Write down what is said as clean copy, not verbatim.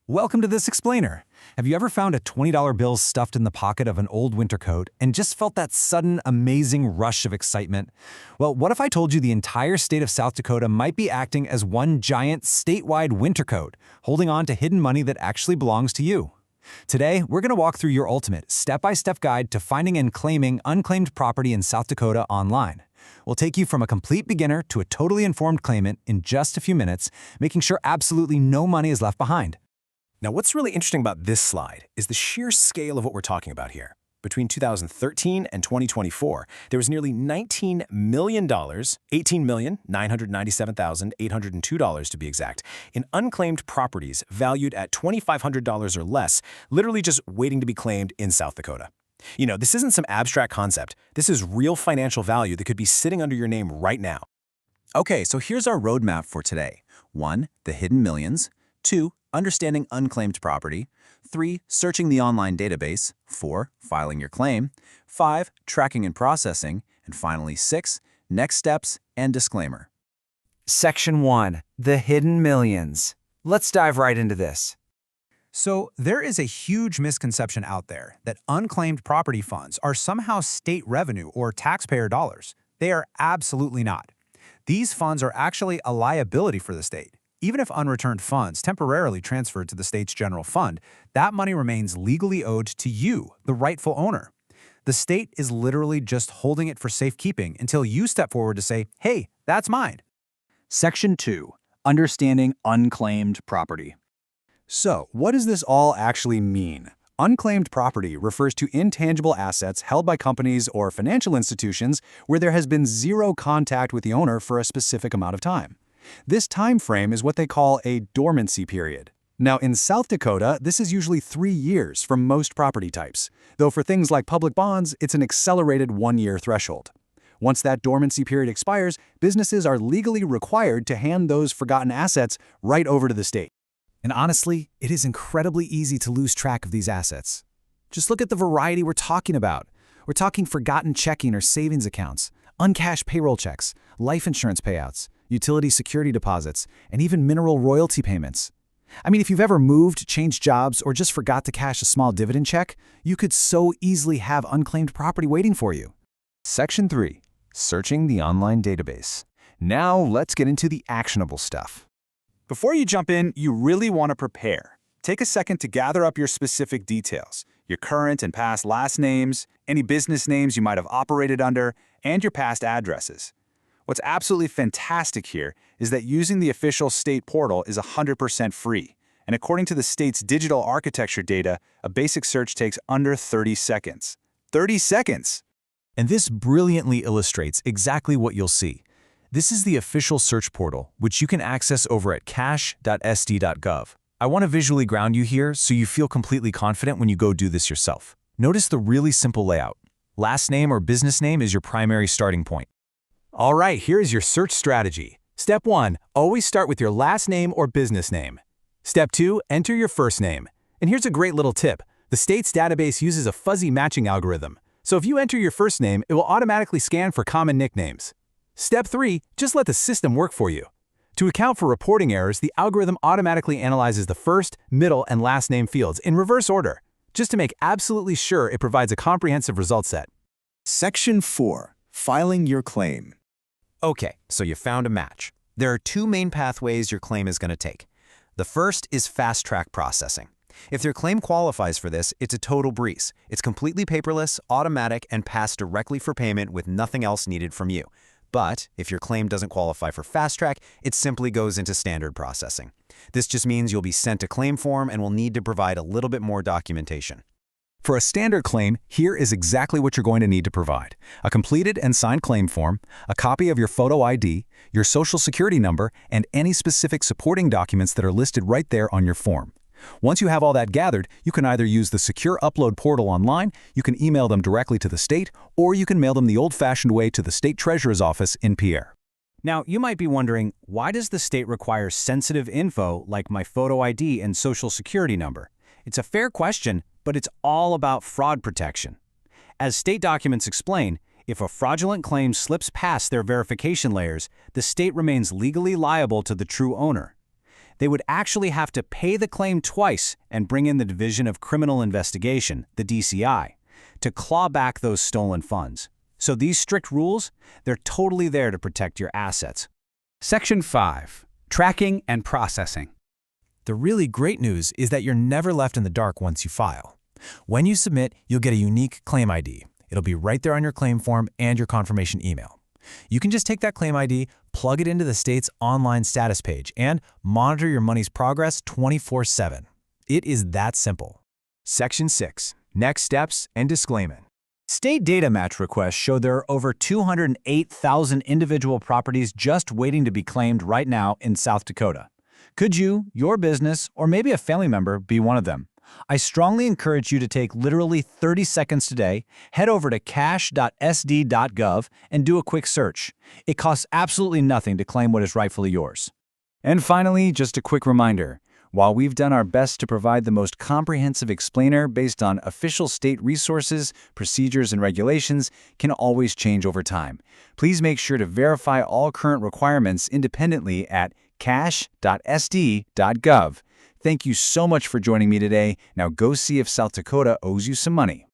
Welcome to This Explainer. Have you ever found a $20 bill stuffed in the pocket of an old winter coat and just felt that sudden, amazing rush of excitement? Well, what if I told you the entire state of South Dakota might be acting as one giant statewide winter coat, holding on to hidden money that actually belongs to you? Today, we're going to walk through your ultimate, step-by-step guide to finding and claiming unclaimed property in South Dakota online. We'll take you from a complete beginner to a totally informed claimant in just a few minutes, making sure absolutely no money is left behind. Now, what's really interesting about this slide is the sheer scale of what we're talking about here. Between 2013 and 2024, there was nearly $19 million, $18,997,802 to be exact, in unclaimed properties valued at $2,500 or less, literally just waiting to be claimed in South Dakota. You know, this isn't some abstract concept. This is real financial value that could be sitting under your name right now. Okay, so here's our roadmap for today. 1. The hidden millions. 2. Understanding unclaimed property. 3. Searching the online database. 4. Filing your claim. 5. Tracking and processing. And finally, 6. Next steps and disclaimer. Section 1. The hidden millions. Let's dive right into this. So, there is a huge misconception out there that unclaimed property funds are somehow state revenue or taxpayer dollars. They are absolutely not. These funds are actually a liability for the state. Even if unreturned funds temporarily transferred to the state's general fund, that money remains legally owed to you, the rightful owner. The state is literally just holding it for safekeeping until you step forward to say, hey, that's mine. Section 2. Understanding unclaimed property. So, what does this all actually mean? Unclaimed property refers to intangible assets held by companies or financial institutions where there has been zero contact with the owner for a specific amount of time. This time frame is what they call a dormancy period. Now, in South Dakota, this is usually 3 years for most property types, though for things like public bonds, it's an accelerated 1-year threshold. Once that dormancy period expires, businesses are legally required to hand those forgotten assets right over to the state. And honestly, it is incredibly easy to lose track of these assets. Just look at the variety we're talking about. We're talking forgotten checking or savings accounts, uncashed payroll checks, life insurance payouts, utility security deposits, and even mineral royalty payments. I mean, if you've ever moved, changed jobs, or just forgot to cash a small dividend check, you could so easily have unclaimed property waiting for you. Section 3. Searching the online database. Now, let's get into the actionable stuff. Before you jump in, you really want to prepare. Take a second to gather up your specific details, your current and past last names, any business names you might have operated under, and your past addresses. What's absolutely fantastic here is that using the official state portal is 100% free, and according to the state's digital architecture data, a basic search takes under 30 seconds. 30 seconds! And this brilliantly illustrates exactly what you'll see. This is the official search portal, which you can access over at cache.sd.gov. I want to visually ground you here so you feel completely confident when you go do this yourself. Notice the really simple layout. Last name or business name is your primary starting point. All right, here's your search strategy. Step 1, always start with your last name or business name. Step 2, enter your first name. And here's a great little tip. The state's database uses a fuzzy matching algorithm. So if you enter your first name, it will automatically scan for common nicknames. Step 3, just let the system work for you. To account for reporting errors, the algorithm automatically analyzes the first, middle, and last name fields in reverse order, just to make absolutely sure it provides a comprehensive result set. Section 4. Filing your claim. Okay, so you found a match. There are 2 main pathways your claim is going to take. The first is fast-track processing. If your claim qualifies for this, it's a total breeze. It's completely paperless, automatic, and passed directly for payment with nothing else needed from you. But if your claim doesn't qualify for fast track, it simply goes into standard processing. This just means you'll be sent a claim form and will need to provide a little bit more documentation. For a standard claim, here is exactly what you're going to need to provide: a completed and signed claim form, a copy of your photo ID, your social security number, and any specific supporting documents that are listed right there on your form. Once you have all that gathered, you can either use the secure upload portal online, you can email them directly to the state, or you can mail them the old-fashioned way to the state treasurer's office in Pierre. Now, you might be wondering, why does the state require sensitive info like my photo ID and social security number? It's a fair question, but it's all about fraud protection. As state documents explain, if a fraudulent claim slips past their verification layers, the state remains legally liable to the true owner. they would actually have to pay the claim twice and bring in the Division of Criminal Investigation, the DCI, to claw back those stolen funds. So these strict rules, they're totally there to protect your assets. Section 5. Tracking and Processing. The really great news is that you're never left in the dark once you file. When you submit, you'll get a unique claim ID. It'll be right there on your claim form and your confirmation email. You can just take that claim ID, plug it into the state's online status page, and monitor your money's progress 24/7. It is that simple. Section 6. Next steps and disclaiming. State data match requests show there are over 208,000 individual properties just waiting to be claimed right now in South Dakota. Could you, your business, or maybe a family member be one of them? I strongly encourage you to take literally 30 seconds today, head over to cash.sd.gov and do a quick search. It costs absolutely nothing to claim what is rightfully yours. And finally, just a quick reminder. While we've done our best to provide the most comprehensive explainer based on official state resources, procedures, and regulations can always change over time. Please make sure to verify all current requirements independently at cash.sd.gov. Thank you so much for joining me today. Now go see if South Dakota owes you some money.